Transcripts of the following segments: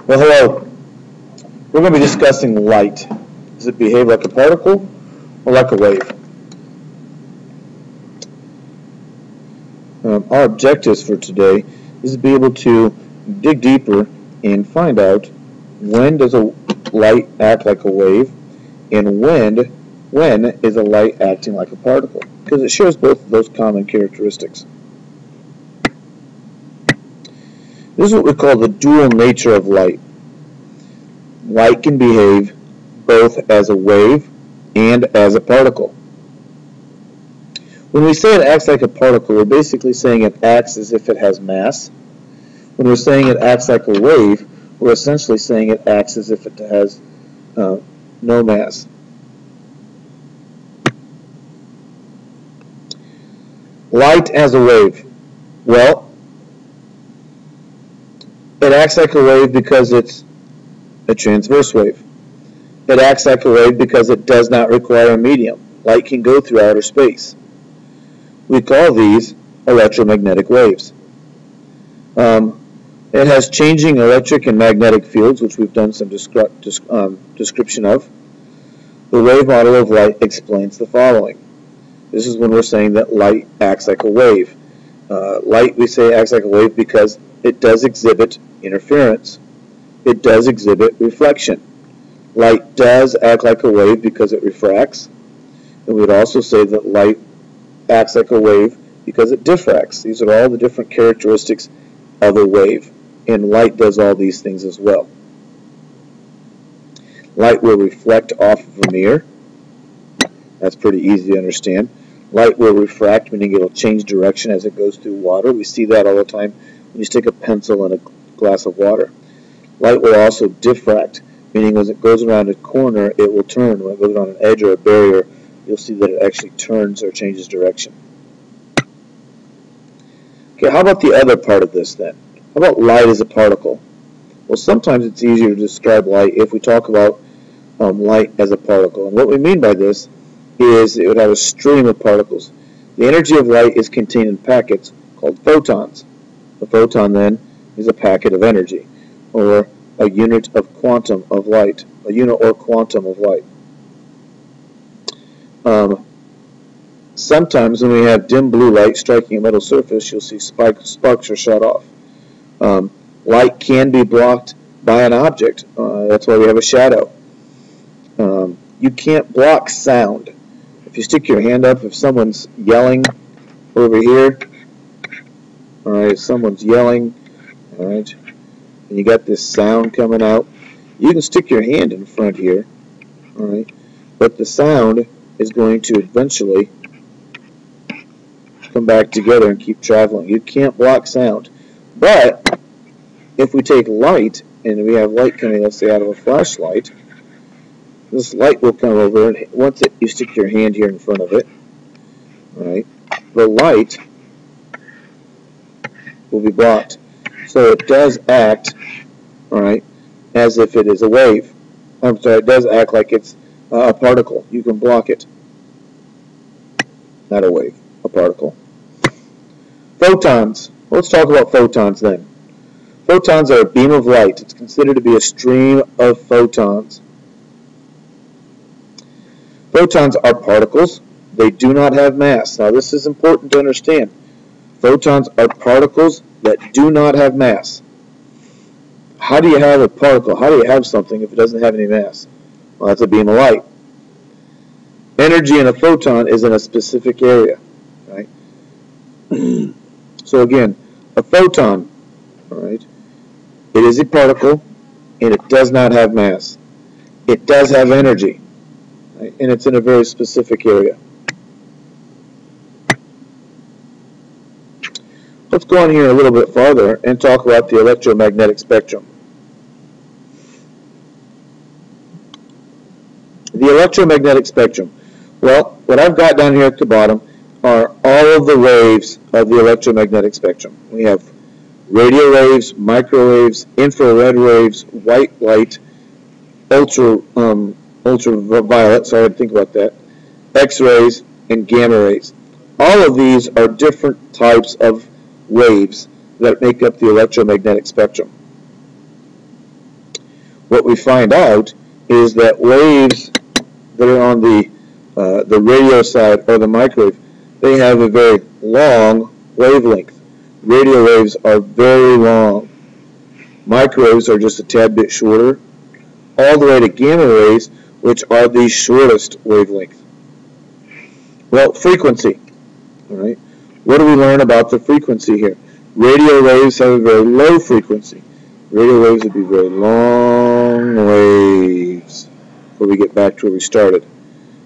Well, hello. We're going to be discussing light. Does it behave like a particle or like a wave? Our objectives for today is to be able to dig deeper and find out when does a light act like a wave and when is a light acting like a particle, because it shares both of those common characteristics. This is what we call the dual nature of light. Light can behave both as a wave and as a particle. When we say it acts like a particle, we're basically saying it acts as if it has mass. When we're saying it acts like a wave, we're essentially saying it acts as if it has no mass. Light as a wave. Well, it acts like a wave because it's a transverse wave. It acts like a wave because it does not require a medium. Light can go through outer space. We call these electromagnetic waves. It has changing electric and magnetic fields, which we've done some description of. The wave model of light explains the following. This is when we're saying that light acts like a wave. Light, we say, acts like a wave because it does exhibit interference. It does exhibit reflection. Light does act like a wave because it refracts. And we'd also say that light acts like a wave because it diffracts. These are all the different characteristics of a wave. And light does all these things as well. Light will reflect off of a mirror. That's pretty easy to understand. Light will refract, meaning it'll change direction as it goes through water. We see that all the time when you stick a pencil in a glass of water. Light will also diffract, meaning as it goes around a corner, it will turn. When it goes around an edge or a barrier, you'll see that it actually turns or changes direction. Okay, how about the other part of this then? How about light as a particle? Well, sometimes it's easier to describe light if we talk about light as a particle. And what we mean by this is it would have a stream of particles. The energy of light is contained in packets called photons. A photon then is a packet of energy, or a unit of quantum of light, a unit or quantum of light. Sometimes when we have dim blue light striking a metal surface, you'll see sparks are shot off. Light can be blocked by an object. That's why we have a shadow. You can't block sound. If you stick your hand up, if someone's yelling over here, all right, if someone's yelling, all right, and you got this sound coming out, you can stick your hand in front here, all right, but the sound is going to eventually come back together and keep traveling. You can't block sound. But if we take light, and we have light coming, let's say, out of a flashlight, this light will come over, and once you stick your hand here in front of it, all right, the light will be blocked. So it does act, all right, as if it is a wave. I'm sorry, it does act like it's a particle. You can block it. Not a wave, a particle. Photons. Let's talk about photons then. Photons are a beam of light. It's considered to be a stream of photons. Photons are particles. They do not have mass. Now this is important to understand. Photons are particles that do not have mass. How do you have a particle? How do you have something if it doesn't have any mass? Well, that's a beam of light. Energy in a photon is in a specific area, right? So again, a photon, all right, it is a particle and it does not have mass. It does have energy, right? And it's in a very specific area. Let's go on here a little bit farther and talk about the electromagnetic spectrum. The electromagnetic spectrum. Well, what I've got down here at the bottom are all of the waves of the electromagnetic spectrum. We have radio waves, microwaves, infrared waves, white light, ultraviolet, sorry, I had to think about that, X-rays, and gamma rays. All of these are different types of waves that make up the electromagnetic spectrum. what we find out is that waves that are on the radio side or the microwave, they have a very long wavelength. Radio waves are very long. Microwaves are just a tad bit shorter, all the way to gamma waves, which are the shortest wavelength. Well, frequency. All right. What do we learn about the frequency here? Radio waves have a very low frequency. Radio waves would be very long waves before we get back to where we started.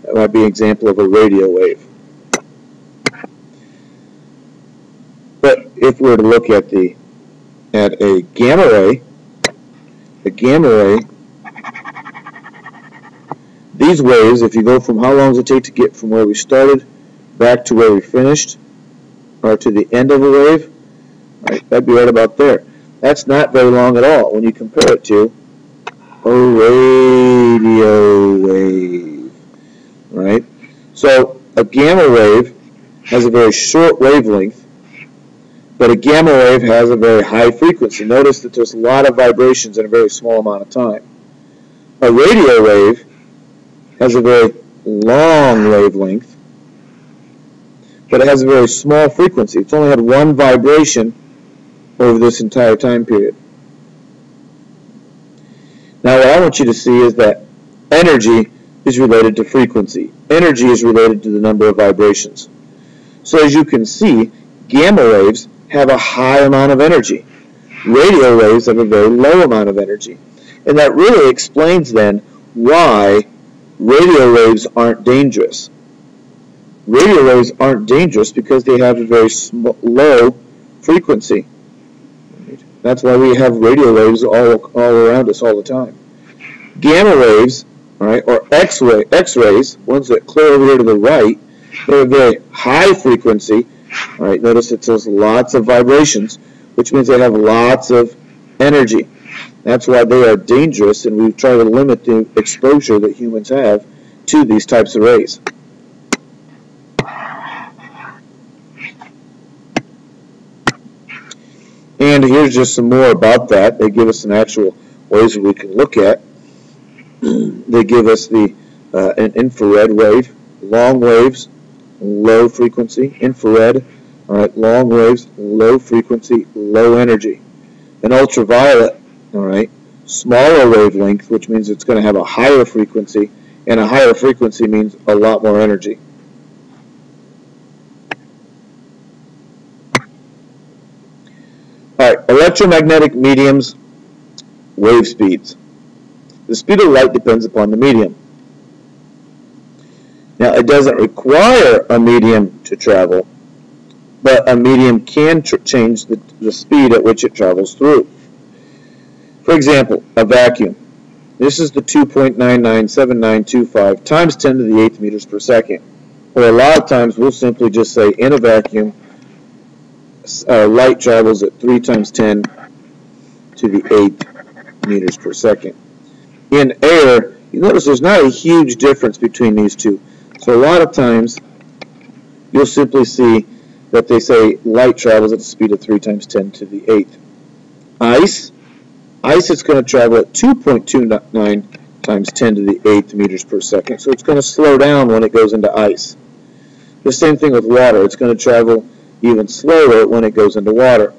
That might be an example of a radio wave. But if we were to look at a gamma ray, these waves, if you go from how long does it take to get from where we started back to where we finished, or to the end of a wave, right, that'd be right about there. That's not very long at all when you compare it to a radio wave, right? So a gamma wave has a very short wavelength, but a gamma wave has a very high frequency. Notice that there's a lot of vibrations in a very small amount of time. A radio wave has a very long wavelength, but it has a very small frequency. It's only had one vibration over this entire time period. Now what I want you to see is that energy is related to frequency. Energy is related to the number of vibrations. So as you can see, gamma waves have a high amount of energy. Radio waves have a very low amount of energy. And that really explains then why radio waves aren't dangerous. Radio waves aren't dangerous because they have a very low frequency. That's why we have radio waves all around us all the time. Gamma waves, all right, or X-rays, ones that clear over here to the right, they have a very high frequency. All right, notice it says lots of vibrations, which means they have lots of energy. That's why they are dangerous, and we try to limit the exposure that humans have to these types of rays. And here's just some more about that. They give us some actual ways that we can look at. They give us an infrared wave, long waves, low frequency, infrared, all right, long waves, low frequency, low energy. An ultraviolet, all right, smaller wavelength, which means it's going to have a higher frequency, and a higher frequency means a lot more energy. All right, electromagnetic mediums, wave speeds. The speed of light depends upon the medium. Now, it doesn't require a medium to travel, but a medium can change the speed at which it travels through. For example, a vacuum. This is the 2.997925 times 10 to the 8th meters per second. Or a lot of times we'll simply just say in a vacuum, light travels at 3 times 10 to the 8th meters per second. In air, you notice there's not a huge difference between these two. So a lot of times you'll simply see that they say light travels at a speed of 3 times 10 to the 8th. Ice is going to travel at 2.29 times 10 to the 8th meters per second. So it's going to slow down when it goes into ice. The same thing with water. It's going to travel even slower when it goes into water.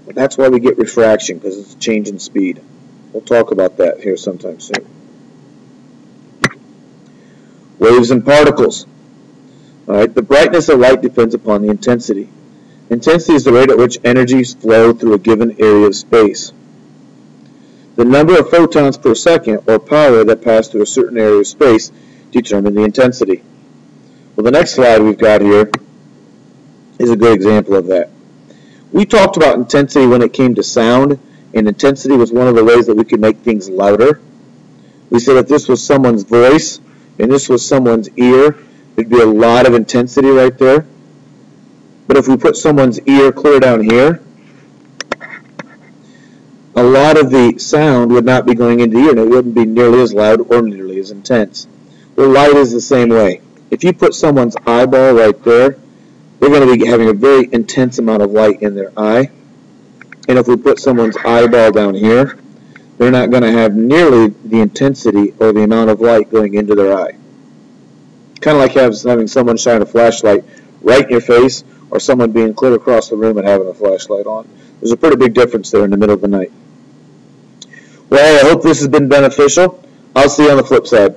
That's why we get refraction, because it's a change in speed. We'll talk about that here sometime soon. Waves and particles. All right, the brightness of light depends upon the intensity. Intensity is the rate at which energies flow through a given area of space. The number of photons per second, or power, that pass through a certain area of space determine the intensity. Well, the next slide we've got here is a good example of that. We talked about intensity when it came to sound, and intensity was one of the ways that we could make things louder. We said if this was someone's voice and this was someone's ear, there'd be a lot of intensity right there. But if we put someone's ear clear down here, a lot of the sound would not be going into the ear, and it wouldn't be nearly as loud or nearly as intense. Well, light is the same way. If you put someone's eyeball right there, they're going to be having a very intense amount of light in their eye. And if we put someone's eyeball down here, they're not going to have nearly the intensity or the amount of light going into their eye. Kind of like having someone shine a flashlight right in your face, or someone being clear across the room and having a flashlight on. There's a pretty big difference there in the middle of the night. Well, I hope this has been beneficial. I'll see you on the flip side.